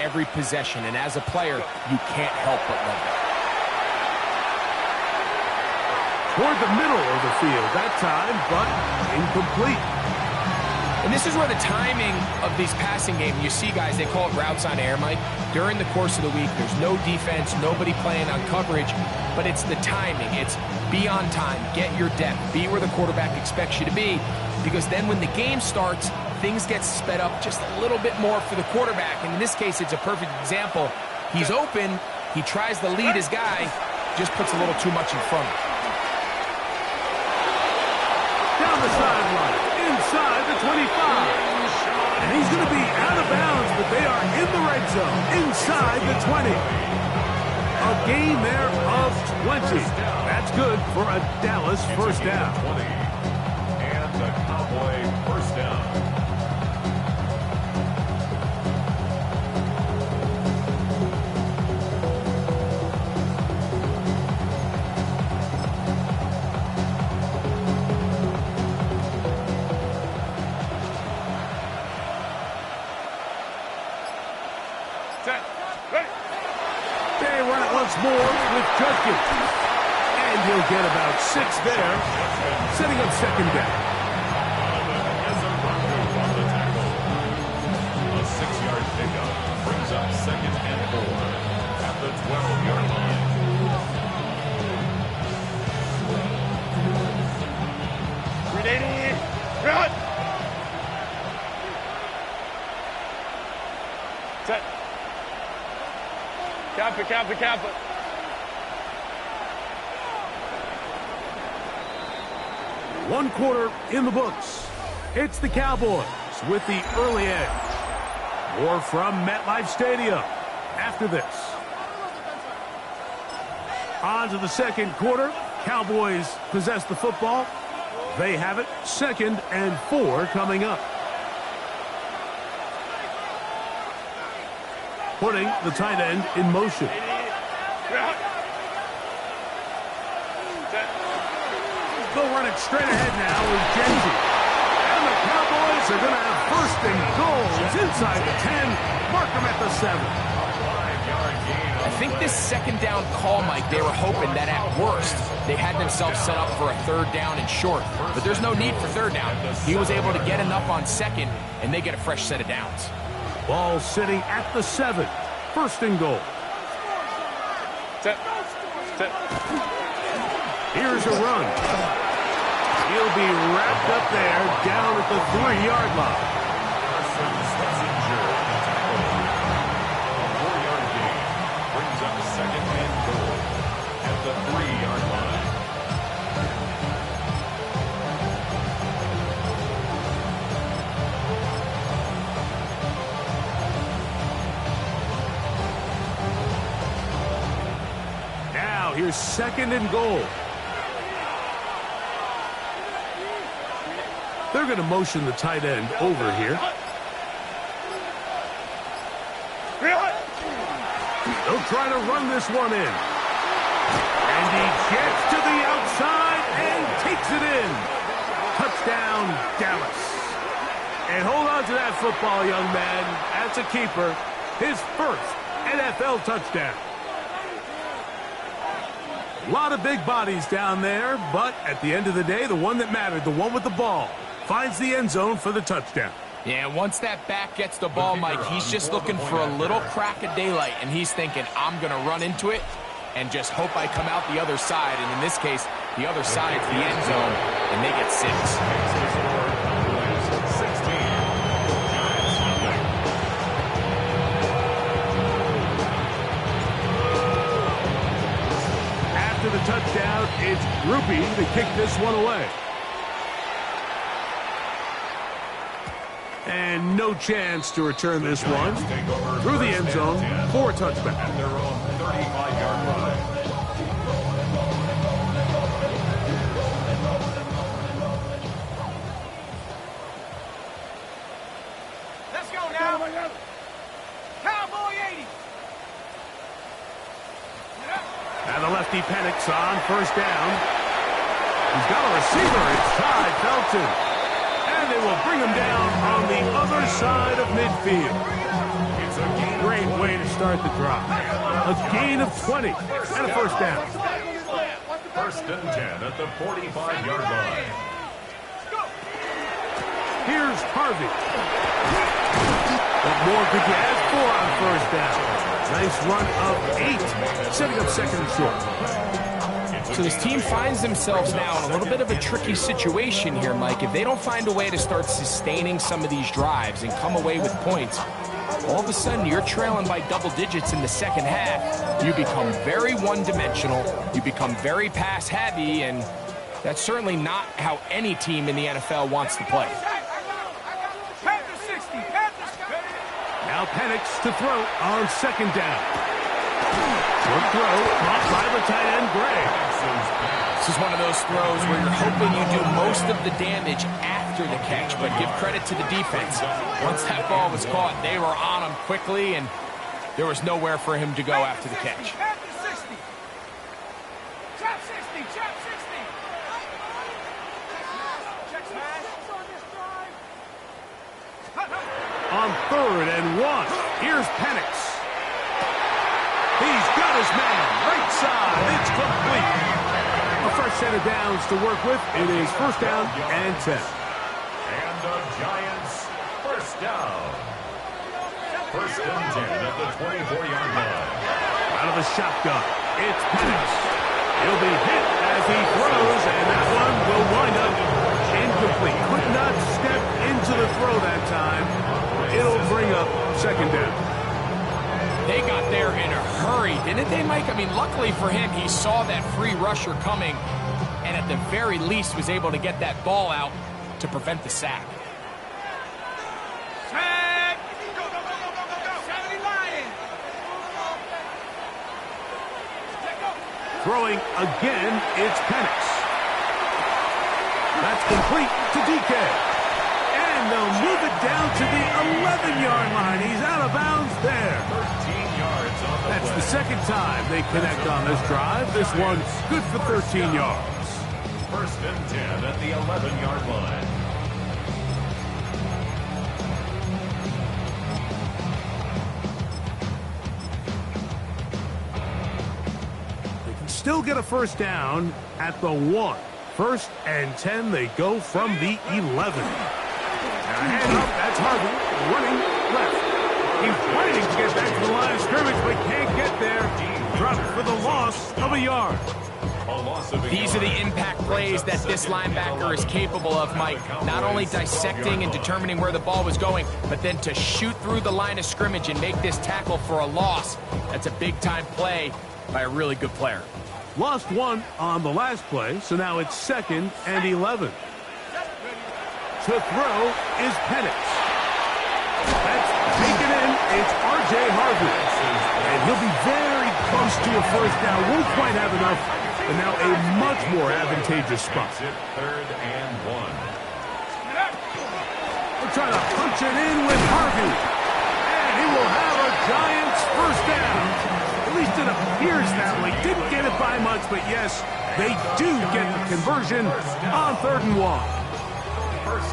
every possession, and as a player, you can't help but love it. Toward the middle of the field that time, but incomplete. And this is where the timing of these passing games, you see guys, they call it routes on air, Mike. During the course of the week, there's no defense, nobody playing on coverage, but it's the timing. It's be on time, get your depth, be where the quarterback expects you to be, because then when the game starts, things get sped up just a little bit more for the quarterback. And in this case, it's a perfect example. He's open, he tries to lead his guy, just puts a little too much in front of him. Down the sideline, inside the 25. And he's going to be out of bounds, but they are in the red zone, inside the 20. A gain there of 20. That's good for a Dallas first down. And the Cowboy first down. They run it once more with Judkins. And he'll get about 6 there, setting up second down. A 6-yard pickup brings up 2nd and 4 at the 12-yard line. Ready, run! Set. Cap it. One quarter in the books. It's the Cowboys with the early edge. More from MetLife Stadium after this. On to the second quarter. Cowboys possess the football. They have it. 2nd and 4 coming up. Putting the tight end in motion. They'll run it straight ahead now with Genji. And the Cowboys are going to have 1st and goals inside the 10. Mark them at the 7. I think this 2nd down call, Mike, they were hoping that at worst they had themselves set up for a 3rd down and short. But there's no need for 3rd down. He was able to get enough on 2nd, and they get a fresh set of downs. Ball sitting at the 7. 1st and goal. Set. Here's a run. He'll be wrapped up there down at the 3-yard line. A 4-yard gain brings up 2nd and goal at the 3-yard line. Now here's 2nd and goal. They're going to motion the tight end over here. They'll try to run this one in. And he gets to the outside and takes it in. Touchdown, Dallas. And hold on to that football, young man. That's a keeper. His 1st NFL touchdown. A lot of big bodies down there, but at the end of the day, the one that mattered, the one with the ball, finds the end zone for the touchdown. Yeah, once that back gets the ball, Mike, he's just looking for a little crack of daylight, and he's thinking, I'm going to run into it and just hope I come out the other side. And in this case, the other side's the end zone, and they get 6. After the touchdown, it's Groupie to kick this one away. And no chance to return this one through the end zone for a touchback. At their own 35-yard line. Let's go now. Cowboy 80. And the lefty panics on 1st down. He's got a receiver. It's Ty Felton. And they will bring him down on the other side of midfield. It's a gain of great way to start the drive. A gain of 20 and a first down. First and 10 at the 45-yard line. Here's Harvey. What more could you ask for on first down? Nice run of 8, setting up second and short. So this team finds themselves now in a little bit of a tricky situation here, Mike. If they don't find a way to start sustaining some of these drives and come away with points, all of a sudden you're trailing by double digits in the second half. You become very one-dimensional. You become very pass-heavy, and that's certainly not how any team in the NFL wants to play. Now Penix to throw on second down. Short throw, caught by the tight end, Gray. This is one of those throws where you're hoping you do most of the damage after the catch, but give credit to the defense. Once that ball was caught, they were on him quickly, and there was nowhere for him to go after the catch. On 3rd and 1, here's Penix. He's got his man, right side, it's complete. A fresh set of downs to work with. It is first down and 10. And the Giants, first down. First and 10 at the 24-yard line. Out of the shotgun, it's Penix. He'll be hit as he throws, and that one will wind up incomplete. Could not step into the throw that time. It'll bring up second down. They got there in a hurry, didn't they, Mike? I mean, luckily for him, he saw that free rusher coming and at the very least was able to get that ball out to prevent the sack. Sack! Go, go, go, go, go, go! 70 Lions! Throwing again, it's Penix. That's complete to DK. And they'll move it down to the 11-yard line. He's out of bounds there. 13 yards on the That's play. the second time they connect on this drive. This one's good for 13 yards. First and 10 at the 11-yard line. They can still get a first down at the 1. First and 10, they go from the 11. Hand up, that's Harvey, running left. He's waiting to get back to the line of scrimmage, but can't get there. Dropped for the loss of a yard. These are the impact plays that this linebacker is capable of, Mike. Not only dissecting and determining where the ball was going, but then to shoot through the line of scrimmage and make this tackle for a loss. That's a big-time play by a really good player. Lost one on the last play, so now it's 2nd and 11. To throw is Penix. That's taken in. It's R.J. Harvey. And he'll be very close to a first down. Won't quite have enough, but now a much more advantageous spot. 3rd and 1. We're trying to punch it in with Harvey. And he will have a Giants first down. At least it appears that way. Didn't get it by much, but yes, they do get the conversion on 3rd and 1.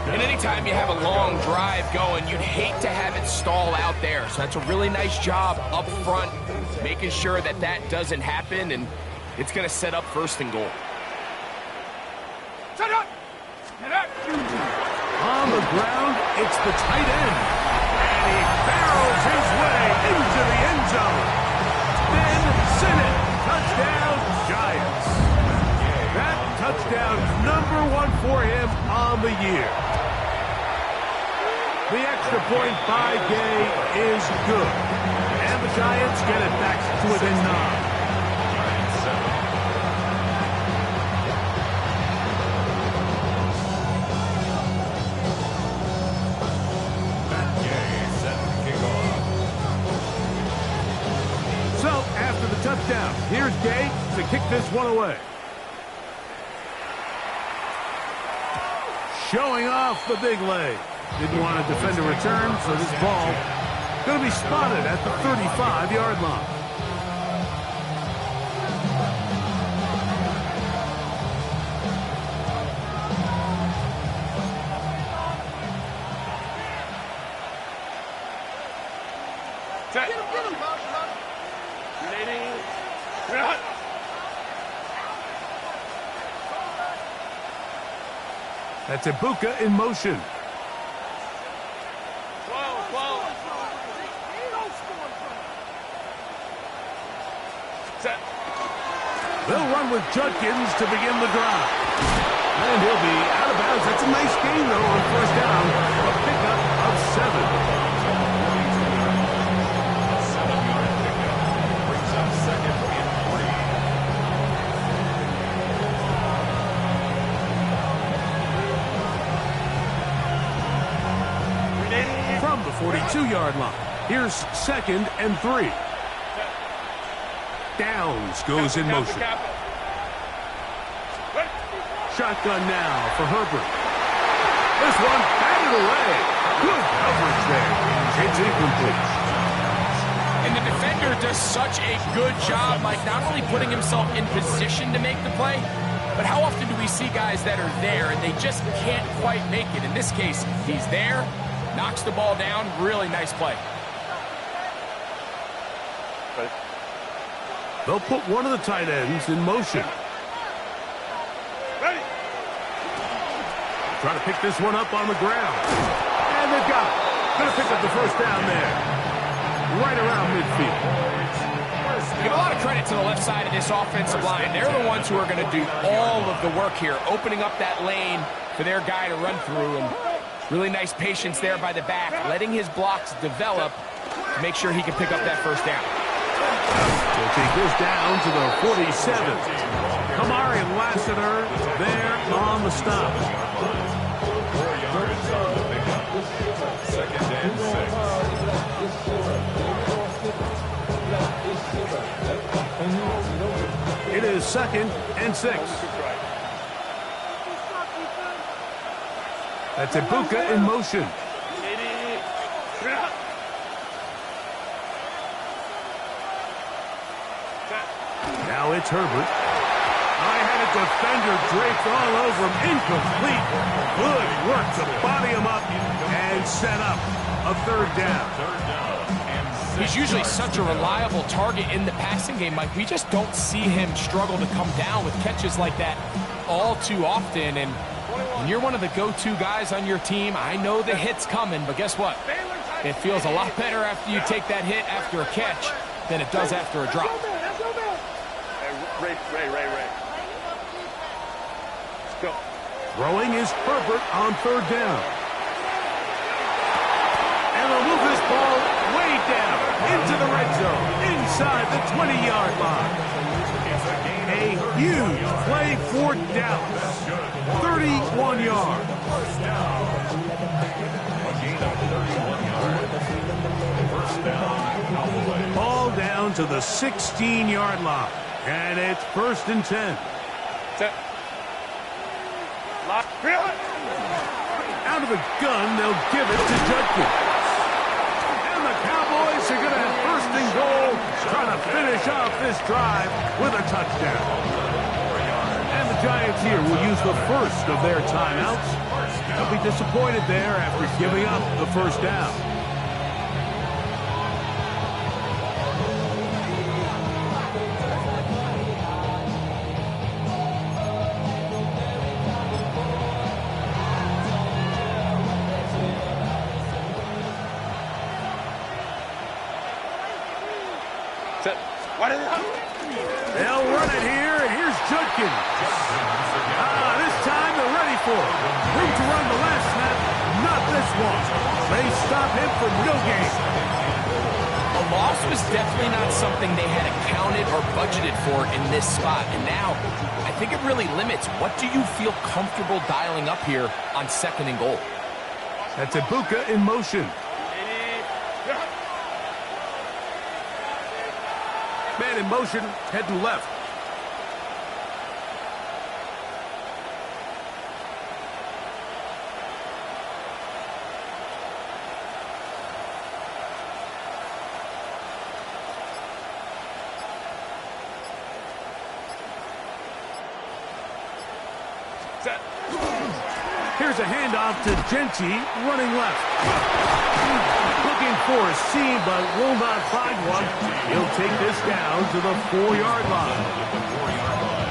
And anytime you have a long drive going, you'd hate to have it stall out there. So that's a really nice job up front, making sure that that doesn't happen, and it's going to set up 1st and goal. On the ground, it's the tight end. And he barrels his way into the end zone. Ben Sinnott, touchdown, Giants. That touchdown, number 1 for him on the year. The extra point by Gay is good. And the Giants get it back to within 9. Giants 7. Matt Gay set to kick off. So, after the touchdown, here's Gay to kick this one away. Showing off the big leg. Didn't want to defend a return, so this ball going to be spotted at the 35-yard line. Set. That's a Bucs in motion. They'll run with Judkins to begin the drive. And he'll be out of bounds. That's a nice gain, though, on first down. A pickup of 7. A 7-yard pickup brings up second and 3. From the 42-yard line, here's second and 3. Downs goes in motion. Shotgun now for Herbert. This one batted away. Good coverage there. It's incomplete. And the defender does such a good job, Mike, not only putting himself in position to make the play, but how often do we see guys that are there and they just can't quite make it? In this case, he's there, knocks the ball down. Really nice play. They'll put one of the tight ends in motion. Ready. Trying to pick this one up on the ground. And they've got it. Going to pick up the first down there. Right around midfield. Give a lot of credit to the left side of this offensive line. They're the ones who are going to do all of the work here, opening up that lane for their guy to run through. And really nice patience there by the back, letting his blocks develop to make sure he can pick up that first down. We'll take this down to the 47. Kamari and Lassiter there on the stop. 4 yards on the pickup. Second and 6. It is second and 6. That's a Bucs in motion. Now it's Herbert. I had a defender draped all over him. Incomplete. Good work to body him up and set up a third down. He's usually such a reliable target in the passing game, Mike. We just don't see him struggle to come down with catches like that all too often. And when you're one of the go-to guys on your team, I know the hit's coming, but guess what? It feels a lot better after you take that hit after a catch than it does after a drop. Ray. Let's go. Throwing is Herbert on third down. And they'll move this ball way down into the red zone, inside the 20-yard line. A huge play for Dallas. 31 yards. First down. A gain of 31 yards. First down, Cowboys. Ball down to the 16-yard line. And it's first and 10. Set. Lock. Out of the gun, they'll give it to Judkins. And the Cowboys are going to have first and goal, trying to finish off this drive with a touchdown. And the Giants here will use the first of their timeouts. They'll be disappointed there after giving up the first down. They'll run it here, and here's Judkins. This time they're ready for it. Room to run the last snap, not this one. They stop him for no gain. A loss was definitely not something they had accounted or budgeted for in this spot. And now, I think it really limits. What do you feel comfortable dialing up here on second and goal? That's a Bucs in motion. Man in motion, heading left. Set. Here's a handoff to Genty, running left. Looking for a seam, but will not find one. He'll take this down to the 4-yard line.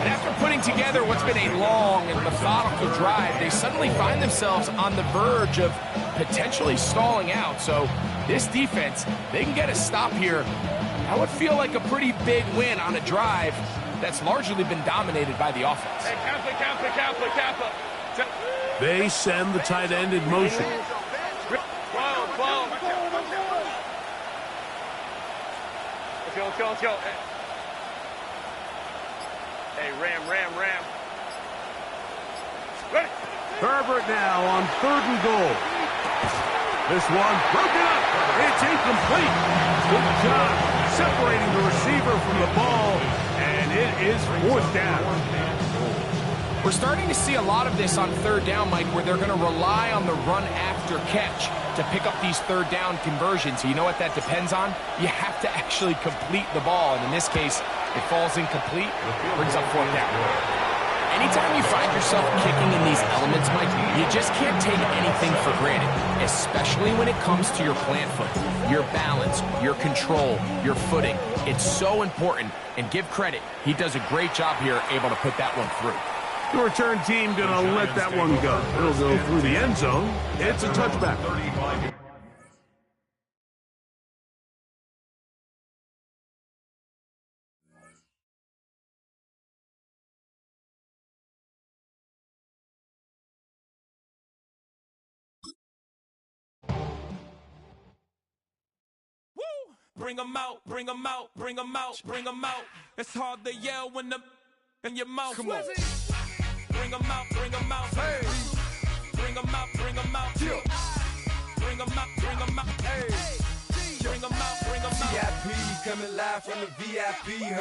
And after putting together what's been a long and methodical drive, they suddenly find themselves on the verge of potentially stalling out. So this defense, they can get a stop here. That would feel like a pretty big win on a drive that's largely been dominated by the offense. Hey, Kappa. They send the tight end in motion. 12. Let's go. Hey, Ram. Ready? Herbert now on 3rd and goal. This one broken up. It's incomplete. Good job separating the receiver from the ball, and it is 4th down. We're starting to see a lot of this on 3rd down, Mike, where they're going to rely on the run after catch to pick up these 3rd down conversions. So you know what that depends on? You have to actually complete the ball, and in this case, it falls incomplete, brings up 4th down. Anytime you find yourself kicking in these elements, Mike, you just can't take anything for granted, especially when it comes to your plant foot, your balance, your control, your footing. It's so important, and give credit. He does a great job here, able to put that one through. The return team going to let that one go. It'll go through the end zone. It's a touchback. Bring 'em out. It's hard to yell when the in your mouth. Come on. Bring 'em out. Hey. Bring 'em out. Bring 'em out. Hey. Bring 'em out. VIP coming live from the VIP.